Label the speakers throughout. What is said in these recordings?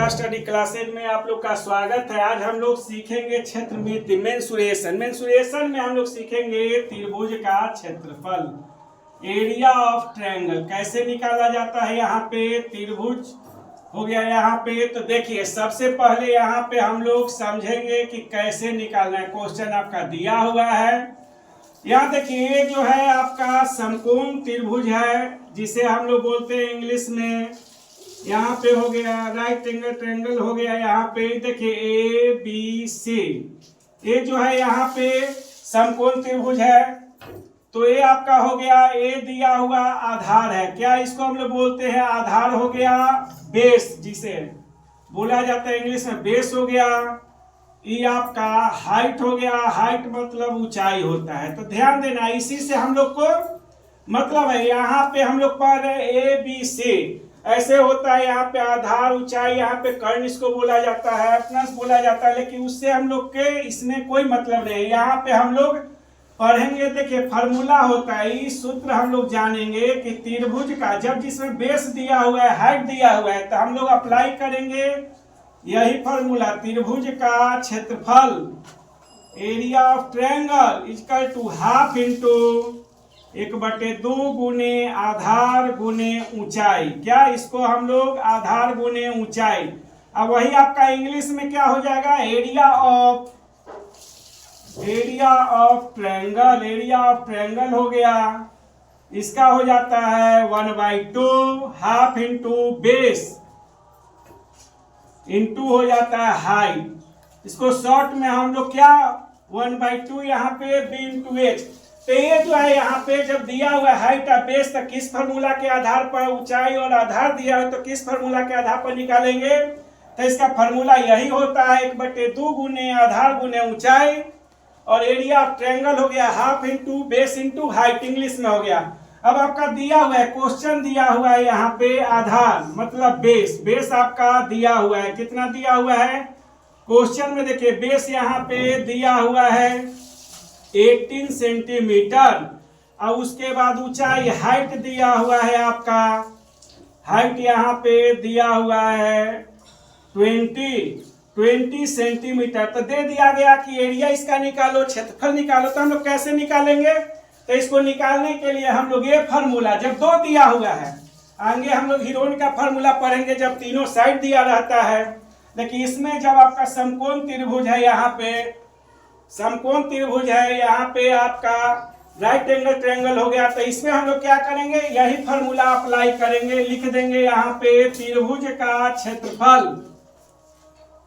Speaker 1: Study classes में आप लोग का स्वागत है। आज हम लोग सीखेंगे क्षेत्रमिति मेंसुरेशन। मेंसुरेशन में हम लोग सीखेंगे त्रिभुज का क्षेत्रफल, एरिया ऑफ ट्रायंगल कैसे निकाला जाता है। यहाँ पे त्रिभुज हो गया यहाँ पे, तो देखिए सबसे पहले यहाँ पे हम लोग समझेंगे कि कैसे निकालना है। क्वेश्चन आपका दिया हुआ है, यहाँ देखिए जो है आपका समकोण त्रिभुज है, जिसे हम लोग बोलते हैं इंग्लिश में, यहाँ पे हो गया राइट एंगल ट्रायंगल हो गया। यहाँ पे देखिए ए बी सी, ये जो है यहाँ पे समकोण त्रिभुज है, तो ये आपका हो गया। ए दिया हुआ आधार है, क्या इसको हम लोग बोलते हैं, आधार हो गया बेस, जिसे बोला जाता है इंग्लिश में बेस हो गया। ये आपका हाइट हो गया, हाइट मतलब ऊंचाई होता है। तो ध्यान देना, इसी से हम लोग को मतलब है। यहाँ पे हम लोग पढ़ रहे ए बी सी, ऐसे होता है। यहाँ पे आधार ऊंचाई, यहाँ पे कर्ण इसको बोला जाता है, प्लस बोला जाता है, लेकिन उससे हम लोग के इसमें कोई मतलब नहीं है। यहाँ पे हम लोग पढ़ेंगे, देखिए फार्मूला होता है, इस सूत्र हम लोग जानेंगे कि त्रिभुज का जब जिसमें बेस दिया हुआ है, हाइट दिया हुआ है, तो हम लोग अप्लाई करेंगे यही फार्मूला। त्रिभुज का क्षेत्रफल, area of triangle equal to half into 1/2 गुने आधार गुने ऊंचाई। क्या इसको हम लोग आधार गुने ऊंचाई। अब वही आपका इंग्लिश में क्या हो जाएगा, area of triangle. Area of triangle हो गया, इसका हो जाता है 1/2 हाफ इंटू बेस इंटू हो जाता है हाइट। इसको शॉर्ट में हम लोग क्या 1/2 यहाँ पे बी इंटू एच। तो ये जो है यहाँ पे जब दिया हुआ हाइट और बेस, तो किस फार्मूला के आधार पर, ऊंचाई और आधार दिया हो तो किस फार्मूला के आधार पर निकालेंगे। तो इसका फार्मूला यही होता है 1/2 गुने आधार गुने ऊंचाई, और एरिया ऑफ ट्रायंगल हो गया half into base into height, English में हो गया। अब आपका दिया हुआ है, क्वेश्चन दिया हुआ है यहाँ पे आधार मतलब बेस, बेस आपका दिया हुआ है, कितना दिया हुआ है क्वेश्चन में, देखिए बेस यहाँ पे दिया हुआ है 18 सेंटीमीटर। और उसके बाद ऊंचाई हाइट दिया हुआ है आपका, हाइट यहाँ पे दिया हुआ है 20 सेंटीमीटर। तो दे दिया गया कि एरिया इसका निकालो, क्षेत्रफल निकालो। तो हम लोग कैसे निकालेंगे, तो इसको निकालने के लिए हम लोग ये फार्मूला, जब दो दिया हुआ है, आगे हम लोग हीरोइन का फार्मूला पढ़ेंगे जब तीनों साइड दिया रहता है। लेकिन इसमें जब आपका समकोण त्रिभुज है, यहाँ पे समकोण त्रिभुज है, यहाँ पे आपका राइट एंगल ट्रायंगल हो गया, तो इसमें हम लोग क्या करेंगे, यही फार्मूला अप्लाई करेंगे। लिख देंगे यहाँ पे त्रिभुज का क्षेत्रफल,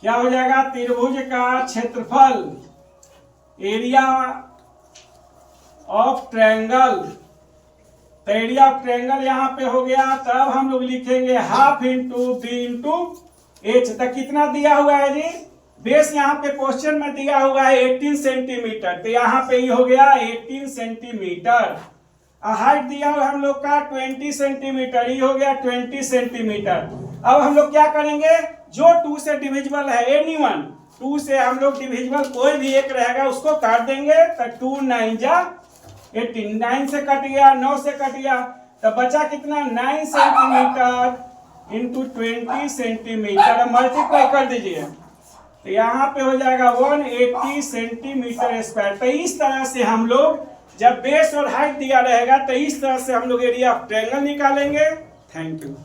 Speaker 1: क्या हो जाएगा, त्रिभुज का क्षेत्रफल, एरिया ऑफ ट्रायंगल। तो एरिया ऑफ ट्रायंगल यहाँ पे हो गया, तब हम लोग लिखेंगे half into B into H. तक कितना दिया हुआ है जी, बेस यहाँ पे क्वेश्चन में दिया हुआ है 18 सेंटीमीटर, तो यहाँ पे ये हो गया 18 सेंटीमीटर। हाइट दिया हुआ हम लोग का 20 सेंटीमीटर, ये हो गया 20 सेंटीमीटर। अब हम लोग क्या करेंगे, जो 2 से डिविजिबल है, एनीवन 2 से हम लोग डिविजिबल कोई भी एक रहेगा उसको काट देंगे। तो 2 9 जा 18, 9 से कट गया, 9 से कट गया, तो बचा कितना 9 सेंटीमीटर इंटू 20 सेंटीमीटर। मल्टीप्लाई कर दीजिए, तो यहाँ पे हो जाएगा 180 सेंटीमीटर स्क्वायर। तो इस तरह से हम लोग जब बेस और हाइट दिया रहेगा, तो इस तरह से हम लोग एरिया ऑफ ट्रायंगल निकालेंगे। Thank you.